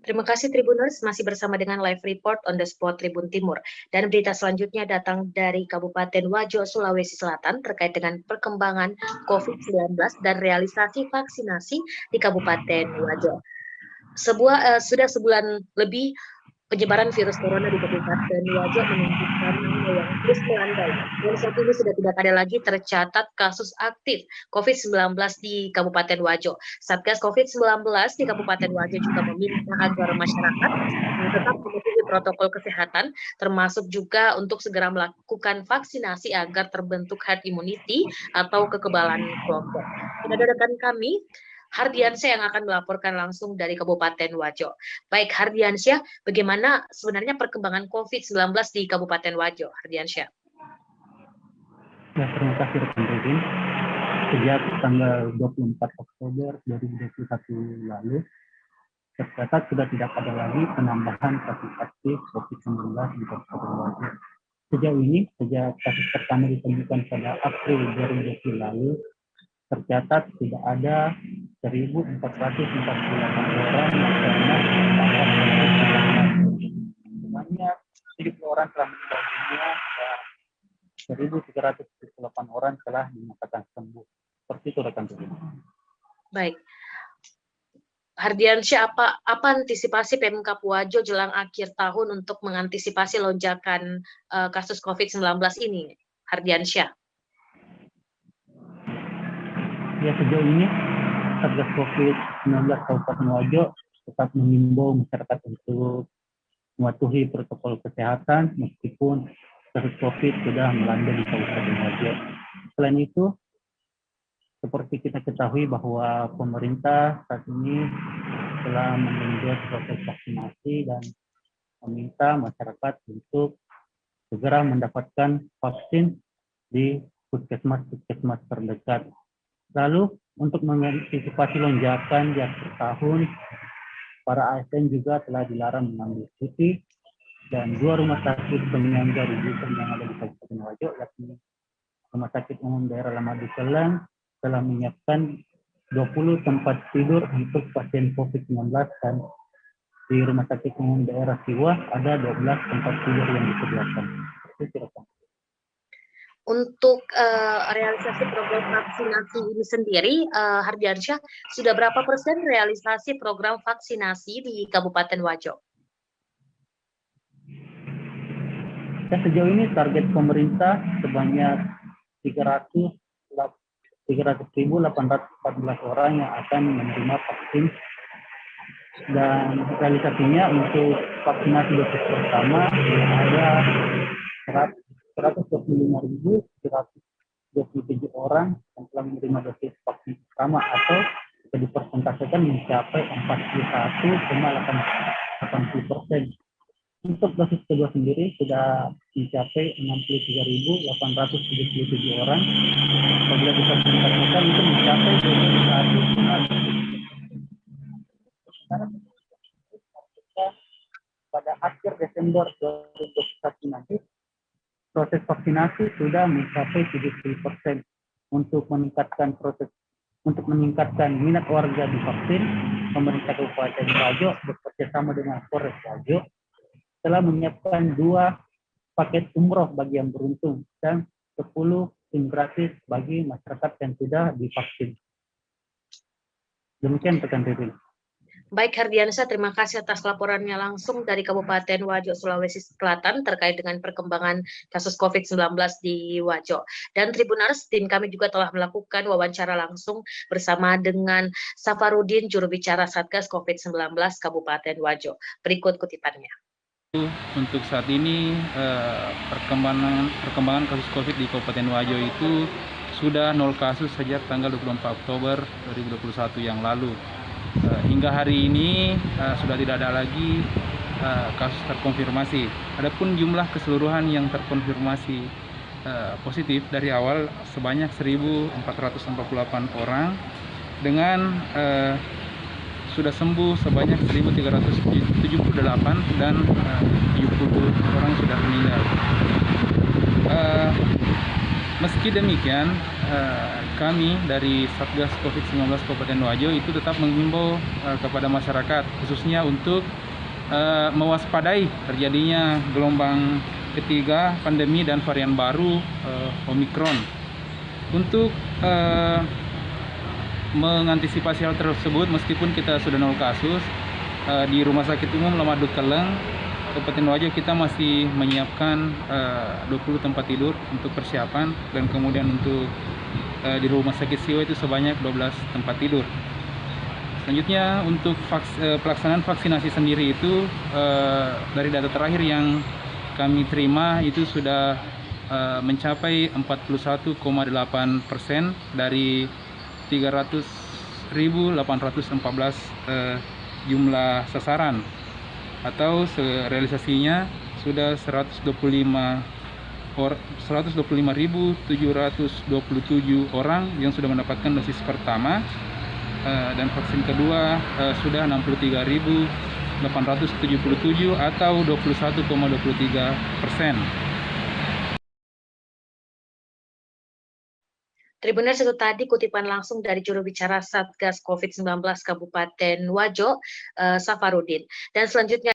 Terima kasih Tribuners, masih bersama dengan live report on the spot Tribun Timur. Dan berita selanjutnya datang dari Kabupaten Wajo, Sulawesi Selatan terkait dengan perkembangan COVID-19 dan realisasi vaksinasi di Kabupaten Wajo. Sudah sebulan lebih penyebaran virus corona di Kabupaten Wajo menunjukkan yang terus melandai. Dan saat ini sudah tidak ada lagi tercatat kasus aktif COVID-19 di Kabupaten Wajo. Satgas COVID-19 di Kabupaten Wajo juga meminta agar masyarakat tetap mematuhi protokol kesehatan, termasuk juga untuk segera melakukan vaksinasi agar terbentuk herd immunity atau kekebalan kelompok. Sudah ada rekan kami, Hardiansyah, yang akan melaporkan langsung dari Kabupaten Wajo. Baik Hardiansyah, bagaimana sebenarnya perkembangan COVID-19 di Kabupaten Wajo, Hardiansyah? Ya, terima kasih rekan Rudin. Sejak tanggal 24 Oktober 2021 lalu, tercatat sudah tidak ada lagi penambahan kasus aktif COVID-19 di Kabupaten Wajo. Sejauh ini, sejak kasus pertama ditemukan pada April 2020 lalu, tercatat sudah ada 1.448 orang sebanyak 1.000 orang telah meninggal dunia dan 1.378 orang telah dinyatakan sembuh. Seperti itu rekan Rudin. Baik. Hardiansyah, apa antisipasi Pemkab Wajo jelang akhir tahun untuk mengantisipasi lonjakan kasus COVID-19 ini, Hardiansyah? Ya, sejauh ini Satgas COVID-19 Kabupaten Wajo tetap mengimbau masyarakat untuk mematuhi protokol kesehatan meskipun kasus COVID sudah melanda di Kabupaten Wajo. Selain itu, seperti kita ketahui bahwa pemerintah saat ini telah menggenjot proses vaksinasi dan meminta masyarakat untuk segera mendapatkan vaksin di puskesmas terdekat. Lalu, untuk mengantisipasi lonjakan di akhir tahun, para ASN juga telah dilarang mengambil cuti, dan 2 rumah sakit penyangga rujukan yang ada di Kabupaten Wajo, yakni Rumah Sakit Umum Daerah Lamadu Selang, telah menyiapkan 20 tempat tidur untuk pasien COVID-19, dan di Rumah Sakit Umum Daerah Siwa ada 12 tempat tidur yang disediakan. Untuk realisasi program vaksinasi ini sendiri, Hardiansyah, sudah berapa persen realisasi program vaksinasi di Kabupaten Wajo? Dan sejauh ini target pemerintah sebanyak 300.814 orang yang akan menerima vaksin, dan realisasinya untuk vaksinasi dosis pertama ada 125.127 orang yang telah menerima dosis vaksin pertama, atau bisa dipersentasekan mencapai 41,80%. Untuk dosis kedua sendiri sudah mencapai 63.877 orang. Apabila dipersentasekan itu mencapai 21,5%. Pada akhir Desember 2021 nanti, proses vaksinasi sudah mencapai 70%. Untuk meningkatkan minat warga divaksin, pemerintah Kabupaten Wajo bekerjasama dengan Polres Wajo telah menyiapkan 2 paket umroh bagi yang beruntung dan 10 SIM gratis bagi masyarakat yang sudah divaksin. Demikian rekan Rudin. Baik Hardiansyah, terima kasih atas laporannya langsung dari Kabupaten Wajo, Sulawesi Selatan terkait dengan perkembangan kasus COVID-19 di Wajo. Dan Tribuners, tim kami juga telah melakukan wawancara langsung bersama dengan Safarudin, juru bicara Satgas COVID-19 Kabupaten Wajo. Berikut kutipannya. Untuk saat ini perkembangan kasus COVID di Kabupaten Wajo itu sudah 0 kasus sejak tanggal 24 Oktober 2021 yang lalu. Hingga hari ini sudah tidak ada lagi kasus terkonfirmasi. Adapun jumlah keseluruhan yang terkonfirmasi positif dari awal sebanyak 1.448 orang, dengan sudah sembuh sebanyak 1.378 dan 70 orang sudah meninggal. Meski demikian, kami dari Satgas COVID-19 Kabupaten Wajo itu tetap menghimbau kepada masyarakat, khususnya untuk mewaspadai terjadinya gelombang ketiga pandemi dan varian baru Omikron. Untuk mengantisipasi hal tersebut, meskipun kita sudah 0 kasus, di Rumah Sakit Umum Lamadu Keleng, Kabupaten Wajo, kita masih menyiapkan 20 tempat tidur untuk persiapan, dan kemudian untuk di Rumah Sakit Siwa itu sebanyak 12 tempat tidur. Selanjutnya untuk pelaksanaan vaksinasi sendiri itu dari data terakhir yang kami terima itu sudah mencapai 41,8% dari 300.814 jumlah sasaran, atau realisasinya sudah 125.727 orang yang sudah mendapatkan dosis pertama, dan vaksin kedua sudah 63.877 atau 21,23%. Tribuners, itu tadi kutipan langsung dari juru bicara Satgas COVID-19 Kabupaten Wajo, Safarudin. Dan selanjutnya